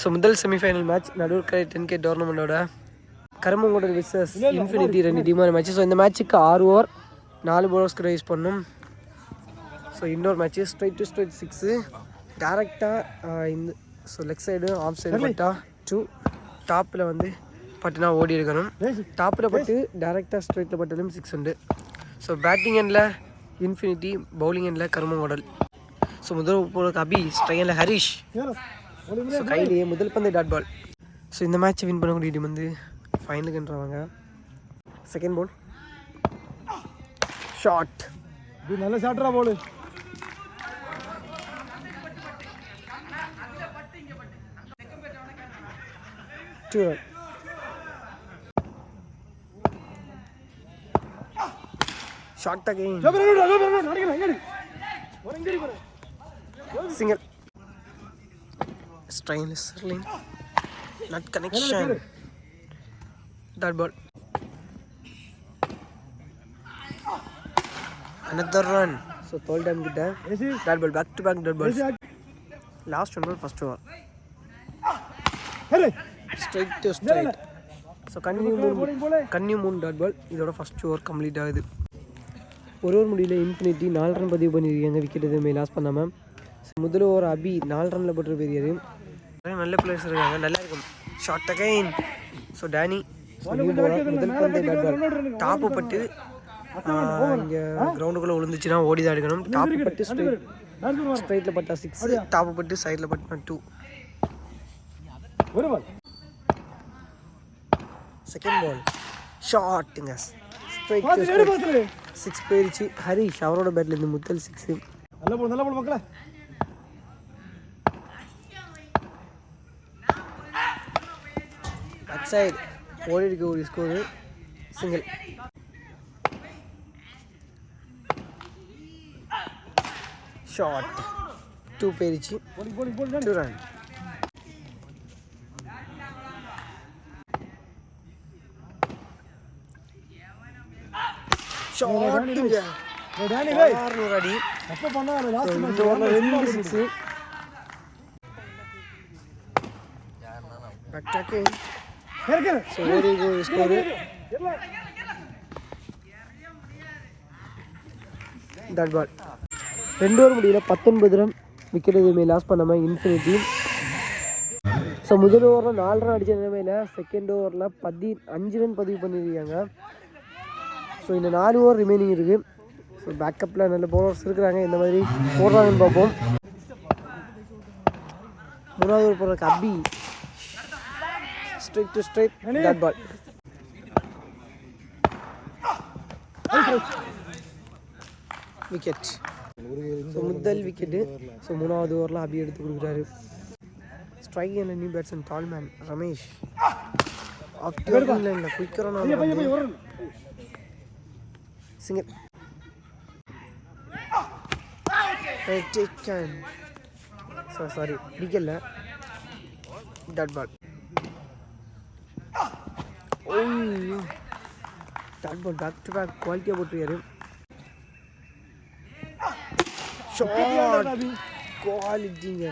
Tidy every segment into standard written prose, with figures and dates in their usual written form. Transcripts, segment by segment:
So முதல் semifinal match நடுவர்கரை 10K டோர்னமெண்ட்டோட கருமங்கோடல் விசஸ் இன்ஃபினிட்டி 2 டீமான மேட்ச். ஸோ இந்த மேட்ச்சுக்கு 6 ஓவர் 4 bowlers கூட யூஸ் பண்ணணும். ஸோ இன்னொரு மேட்ச்சு ஸ்ட்ரைட் டு ஸ்ட்ரைட் 6 டேரெக்டாக இந்த so leg side off side பட்டா 2 டாப்பில் வந்து பட்டுனா ஓடி இருக்கணும். டாப்பில் பட்டு டேரெக்டாக ஸ்ட்ரைட்டில் பட்டாலும் 6 உண்டு. ஸோ பேட்டிங் எண்டில் இன்ஃபினிட்டி, பவுலிங் எண்டில் கருமங்கோடல். ஸோ முதல் போலுக்கு அபி, ஸ்ட்ரைனில் ஹரிஷ். ஸோ கையிலேயே முதல் பந்து டாட் பால். ஸோ இந்த மேட்ச்சை வின் பண்ணக்கூடிய டீம் வந்து ஃபைனலுக்குன்றவாங்க. செகண்ட் பால் ஷாட், நல்ல ஷாட்ரா ball. Shot again, single, strain Sterling, not connection, dot ball, another run. So third time good dot ball, back to back dot balls. Last one ball, first over, straight to straight. So continue moon dot ball. இதோட first over complete ஆகுது. ஒரு over முடியல infinity 4 run பதிவு பண்ணியிருக்காங்க, wicket எதுவுமே loss பண்ணாமல். முதல் over அபி 4 ரனில் போட்டு பெரியாரு. நல்ல பிளேயர்ஸ் இருக்காங்க, நல்லா இருக்கும். Short again. ஸோ டேனி முதல் பந்து டாட் பால், டாப்பு பட்டு இங்கே கிரவுண்டுக்குள்ளே விழுந்துச்சுன்னா ஓடி தான் எடுக்கணும். டாப்பு பட்டு ஸ்ட்ரைட்டில் பட்டா 6, டாப்பு பட்டு சைடில் பட்டா 2. செகண்ட் பால் ஷார்ட்டுங்க, ஸ்ட்ரைட் 6 போயிடுச்சு. ஹரிஷ் அவரோட பேட்லேருந்து முதல் 6. நல்ல போல் மக்களே. பேக் சைடு ஓடி இருக்க ஒரு ஸ்கோரு, சிங்கிள். ஷார்ட் 2 போயிடுச்சு, 2 ரன். ஷார்ட்டுங்க, 6 அடி. அப்போ பண்ணாரு லாஸ்ட் இந்த ஓவரில் 2 6. அட்டாக்கிங். ஸோ ஓடி ஒரு ஸ்கோரு, டாட் பால். 2 ஓவர் முடியல 19 ரன், விக்கெட் எதுவுமே லாஸ் பண்ணாமல் இன்ஃபினிட்டி. ஸோ முதல் ஓவரில் 4 ரன் அடித்த நிலைமையில் செகண்ட் ஓவரில் 5 ரன் பதிவு பண்ணியிருக்காங்க. ஸோ இந்த 4 ஓவர் ரிமைனிங் இருக்குது. ஸோ பேக்கப்பில் நல்ல பவுலர்ஸ் இருக்கிறாங்க, இந்த மாதிரி போடுறாங்கன்னு பார்ப்போம். மூணாவது ஓவர் போடுறதுக்கு Abhi, straight to straight dot ball. Wicket. So முதல் விக்கெட்டு. ஸோ மூணாவது ஓவரில் அபி எடுத்து கொடுக்குறாரு. ஸ்ட்ரைக் அண்ட் நியூ பேட்ஸ்மேன் டால்மேன் ரமேஷ் இல்லை குயிக்கரான சிங்கிள். சாரி பிடிக்கல, டாட் பால். ஓய்யோ, dot ball back to back குவாலிட்டியாக போட்டிருக்காரு. ஷாட் குவாலிட்டிங்க.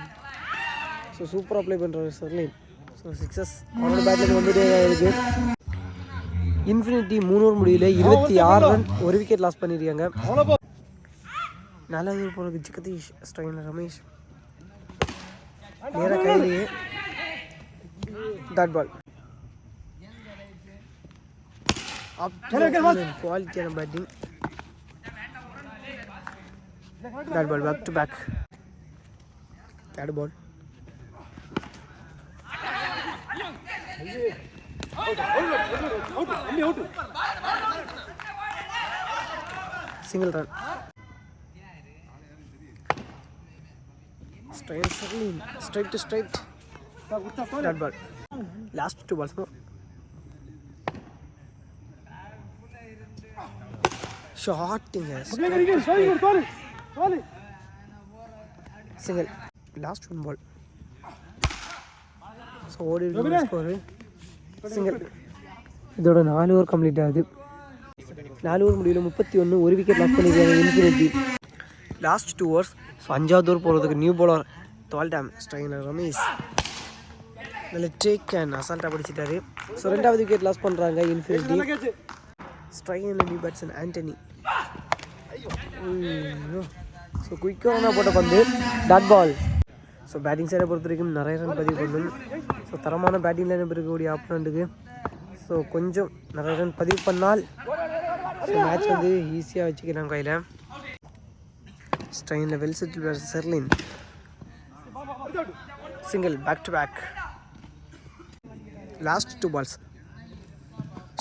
ஸோ சூப்பராக ப்ளே பண்ணுறாரு ஸ்டெர்லிங். ஸோ 6 அவனோட பேட்டில் வந்துட்டே இருக்கு. இன்ஃபினிட்டி 3 ஓவர் முடியல 26 ரன், ஒரு விக்கெட் லாஸ் பண்ணியிருக்காங்க. நல்லது போல ஜெகதீஷ், ஸ்ட்ரைனில் ரமேஷ், நேராக கையிலேயே டாட் பால். குவாலிட்டியான batting, dot ball back to back. Third ball single run. Straight to straight dot ball. Last 2 balls more. ஷாட்டுங்க, சிங்கிள். Last 1 ball. ஸோ ஓடி ஸ்கோரு, சிங்கிள். இதோட 4 ஓவர் கம்ப்ளீட் ஆகுது. 4 ஓவர் முடியல 31, ஒரு விக்கெட் லாஸ் பண்ணியிருக்காங்க infinity. Last 2 overs. So 5வது over போகிறதுக்கு new bowler 12 ஸ்ட்ரைனர் ரமேஷ் நல்ல டேக் அண்ட் அசால்ட்டாக பிடிச்சிட்டாரு. ஸோ 2வது விக்கெட் லாஸ் பண்ணுறாங்க இன்ஃபினிட்டி. ஸ்ட்ரைனில் நியூ பேட்ஸ்மேன் ஆண்டனி. ஸோ குயிக்காக போட்ட பந்து டாட் பால். ஸோ பேட்டிங் சைடை பொறுத்த வரைக்கும் நிறைய ரன் பதிவு பண்ணும். ஸோ தரமான பேட்டிங் லைன் இருக்கக்கூடிய ஆப்போனண்ட்டுக்கு ஸோ கொஞ்சம் நிறைய ரன் பதிவு பண்ணால் ஸோ மேட்ச் வந்து ஈஸியாக வச்சுக்கலாம் கையில். ஸ்ட்ரைனில் வெல் செட்டில் வேறு செர்லின் single back to back. Last 2 balls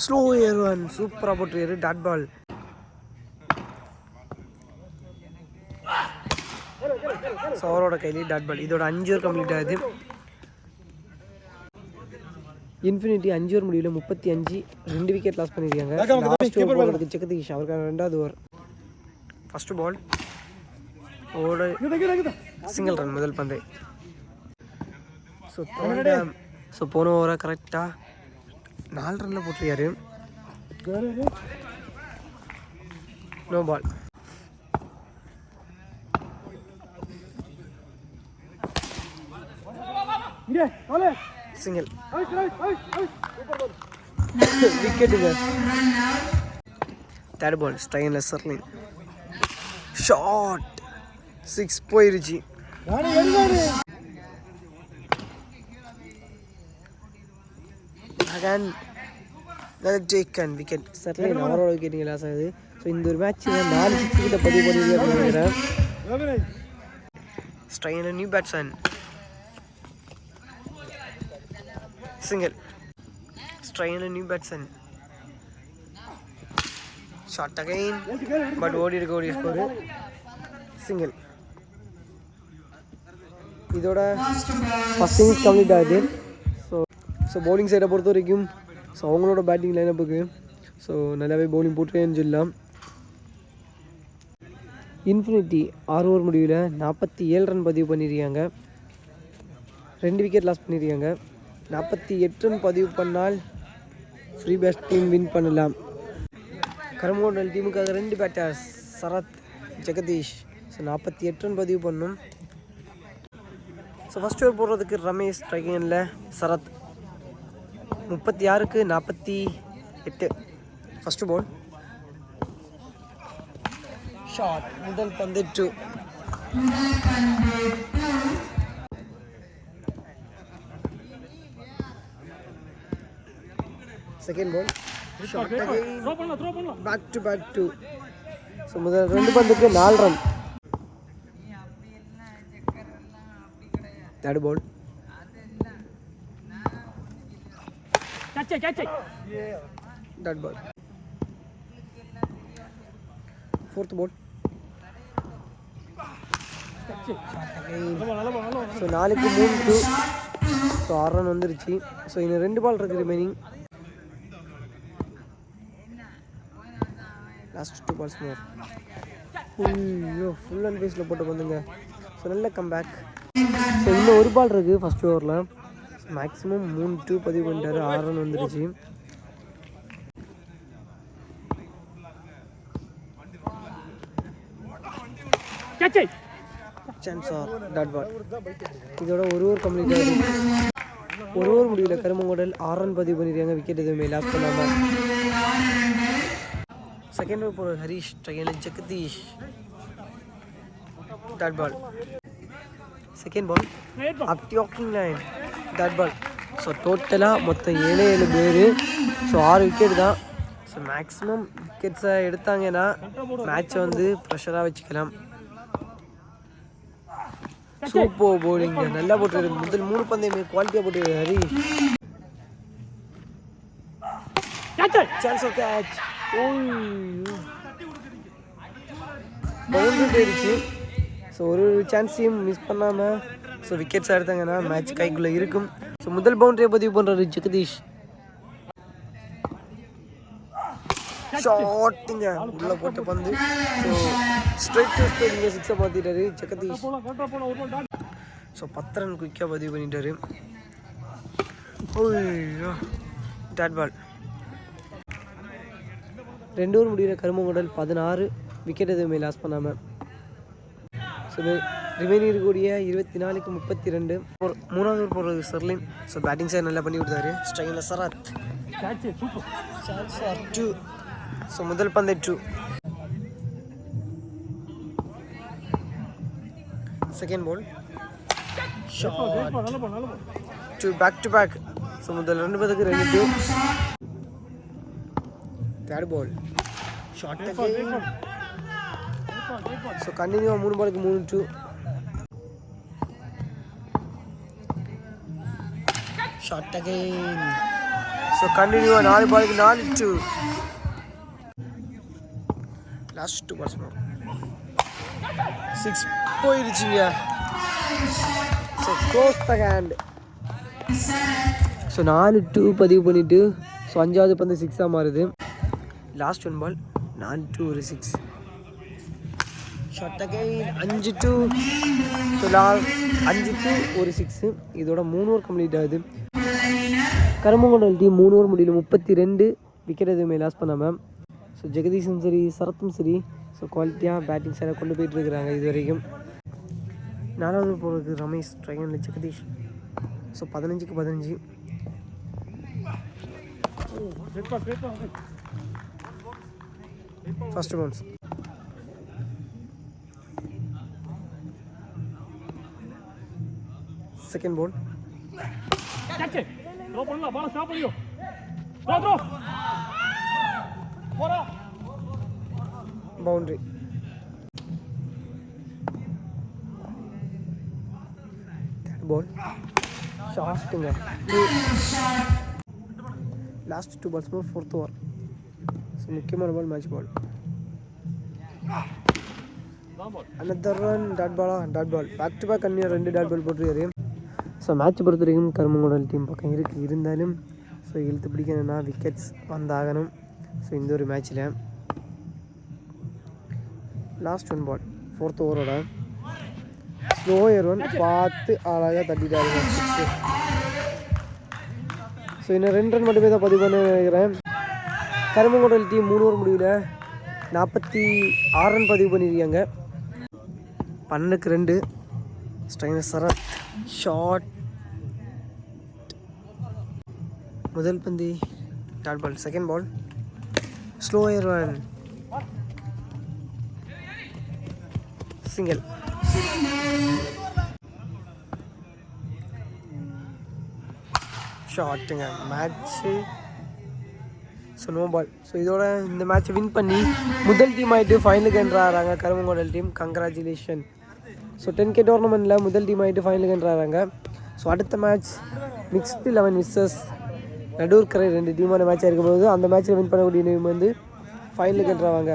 slow ஏறுவான் சூப்பராக போட்டுருக்காரு டாட் பால். ஸோ அவரோட கையிலே டாட் பால். இதோட 5 ஓவர் கம்ப்ளீட் ஆகுது. இன்ஃபினிட்டி 5 ஓவர் முடிவில் 35 2 விக்கெட் லாஸ் பண்ணியிருக்காங்க. லாஸ்ட் ஓவர் போடுறதுக்கு ஜெகதீஷ் அவருக்கான 2வது ஓவர். ஃபஸ்ட்டு பால் ஓட சிங்கிள் ரன் முதல் பந்து. ஸோ போன ஓவராக கரெக்டாக 4 ரனில் போட்டிருக்காரு. No ball. சிங்கிள் விக்கெட்டுங்க. 3rd பால் ஸ்ட்ரைனில் செர்லின் ஷாட் 6 போயிருச்சு. Again take and wicket. Sherlin அவரோட விக்கெட்டுங்க லாஸ் ஆகுது. ஸோ இந்த ஒரு மேட்ச்சில் 4 விக்கெட்டை பதிவு பண்ணியிருக்காரு நினைக்கிறேன். ஸ்ட்ரைனில் நியூ பேட்ஸ்மேன் சிங்கிள். ஸ்ட்ரைனில் new batsman short again but ஓடி ஸ்கோரு சிங்கிள். இதோட ஃபஸ்ட் இன்னிங்ஸ் கம்ப்ளீட் ஆகுது. ஸோ பவுலிங் சைடை பொறுத்த வரைக்கும் ஸோ அவங்களோட பேட்டிங் லைனப்புக்கு ஸோ நல்லாவே பவுலிங் போட்டுருக்கேன்னு சொல்லலாம். இன்ஃபினிட்டி 6 ஓவர் முடிவில் 47 ரன் பதிவு பண்ணியிருக்காங்க. 2 விக்கெட் லாஸ் பண்ணியிருக்காங்க. 48 ரன் பதிவு பண்ணால் ஃப்ரீ பேட்ஸ் டீம் வின் பண்ணலாம். கருமோண்டல் டீமுக்காக 2 batters Sarath Jagadish. So 48 run பதிவு பண்ணும். ஸோ ஃபஸ்ட் ஓவர் போடுறதுக்கு ரமேஷ் ஸ்ட்ரைக்கிங்கில் சரத் 36க்கு 48. ஃபஸ்ட்டு பால் ஷாட் முதல் பந்து 2. Second ball shot back to back 2. So முதல் 2 பந்துக்கு 4 run. 3rd ball dot ball. 4th ball so 4க்கு 3 ஸோ 6 ரன் வந்துருச்சு. ஸோ இன்னும் 2 பால் இருக்குது ரிமைனிங். லாஸ்ட் 2 பால்ஸ் மோர். ஐயோ ஃபுல் அண்ட் பேஸில் போட்டு வந்துங்க. ஸோ நல்ல கம்பேக். ஸோ இன்னும் 1 பால் இருக்குது ஃபஸ்ட் ஓவரில். மேக்ஸிமம் 3-2 பதிவு பண்ணிட்டாரு. 6 ரன் வந்துருச்சு. Chance or dot ball. இதோட 1 ஓவர் கம்ப்ளீட் ஆகுது. 1 ஓவர் முடிவில் கருமங்கோடல் 6 ரன் பதிவு பண்ணியிருக்காங்க. விக்கெட் எதுவுமே லாஸ் பண்ணாமல். செகண்ட் ஓவர் போகிற ஹரிஷ் ட்ரைனில் Jagadish dot ball. Second ball up டாக்கிங் லைன் டாட் பால். ஸோ டோட்டலாக மொத்தம் 7 பேர். ஸோ 6 விக்கெட் தான். ஸோ மேக்ஸிமம் விக்கெட்ஸை எடுத்தாங்கன்னா மேட்சை வந்து ப்ரெஷராக வச்சுக்கலாம். சூப்பர் போலிங் நல்லா போட்டுருக்கு. முதல் 3 பந்தையுமே குவாலிட்டியாக போட்டுருக்கு Harish. Chance of catch. Boundary போயிடுச்சு. ஸோ ஒரு சான்ஸையும் மிஸ் பண்ணாமல் ஸோ விக்கெட்ஸாக எடுத்தாங்கன்னா மேட்ச் கைக்குள்ளே இருக்கும். ஸோ முதல் பவுண்டரியை பதிவு பண்ணுறாரு ஜெகதீஷ். ஷாட்டிங்க உள்ளே போட்ட பந்து. ஸோ ஸ்ட்ரைட் டு ஸ்ட்ரைட் இங்கே 6 மாற்றிட்டாரு ஜெகதீஷ். ஸோ 10 ரன் குயிக்காக பதிவு பண்ணிட்டாரு. Dot ball. 2 ஓவர் முடிகிற கருமங்கடல் 16 விக்கெட் எதுவுமே லாஸ் பண்ணாமல். ஸோ ரிமைனிங் இருக்கக்கூடிய 24க்கு 32. மூணாவது ஓவர் போடுறது செர்லின். ஸோ பேட்டிங் சைடு நல்லா பண்ணி கொடுத்தாரு. ஸ்ட்ரைக்கில் சரத். Chance for 2. ஸோ முதல் பந்து 2. Second ball shot 2 back to back. So முதல் 2 பந்துக்கு 2. Third ball short again. So கண்டினியூவாக 3 பாலுக்கு 3-2. Short again. ஸோ கண்டினியூவாக 4 பாலுக்கு 4-2. லாஸ்ட் 2 பால்ஸ் 6 போயிடுச்சுங்க. So close the hand. So 4-2 பதிவு பண்ணிவிட்டு ஸோ 5வது பந்து 6ஆக மாறுது. லாஸ்ட் 1 பால் 4-2 ஒரு 6. Short again 5-2. ஸோ 5-2 ஒரு 6. இதோட 3 ஓவர் கம்ப்ளீட் ஆகுது. கருமங்கொண்டல் டீம் 3 ஓவர் முடியல 32 விக்கெட் எதுவுமே லாஸ் பண்ணாமல். ஸோ ஜெகதீஷும் சரி சரத்தும் சரி ஸோ குவாலிட்டியாக பேட்டிங் சைடாக கொண்டு போயிட்டு இருக்கிறாங்க இது வரைக்கும். 4வது போகிறது ரமேஷ். ட்ரைகனில் ஜெகதீஷ். ஸோ 15க்கு 15. First bounce. Second ball boundary. Third ball ஷார்ட்டுங்க. Last 2 balls 4th over. So முக்கியமான ball match ball. another run dot ball back to back கன்னியா 2 டாட் பால் போட்டுருக்காரு. ஸோ மேட்ச் பொறுத்த வரைக்கும் கருமங்கொண்டல் டீம் பக்கம் இருக்குது. இருந்தாலும் ஸோ இழுத்து பிடிக்கணும்னா விக்கெட்ஸ் வந்தாகணும். ஸோ இந்த ஒரு மேட்ச்சில் லாஸ்ட் 1 பால் 4th ஓவரோட ஸ்லோயர் 1 பார்த்து அழகாக தட்டிட்டாருங்க. ஸோ இன்னும் 2 ரன் மட்டுமே தான் பதிவு பண்ண நினைக்கிறேன். கருமங்கொண்டல் டீம் 3 ஓவர் முடியல 46 ரன் பதிவு பண்ணியிருக்காங்க. 12க்கு 2. ஸ்ட்ரைனர் சரத் ஷார்ட். முதல் பந்து dot ball. Second ball slower 1 single. ஷார்ட்டுங்க. Match so no ball. So இதோட இந்த மேட்ச்சை வின் பண்ணி முதல் டீம் ஆகிட்டு ஃபைனலுக்கு என்ட்ராகிறாங்க கருமங்கொண்டல் டீம். கங்க்ராச்சுலேஷன். ஸோ 10K டோர்னமெண்ட்டில் முதல் டீம் ஆகிட்டு ஃபைனலுக்கு என்ட்ராகிறாங்க. ஸோ அடுத்த மேட்ச் மிக்ஸ்டு 11 விசஸ் நடூர்கரை 2 டீமான மேட்சாக இருக்கும்போது அந்த மேட்ச்சில் வின் பண்ணக்கூடிய டீம் வந்து ஃபைனலுக்கு என்ட்ராவாங்க.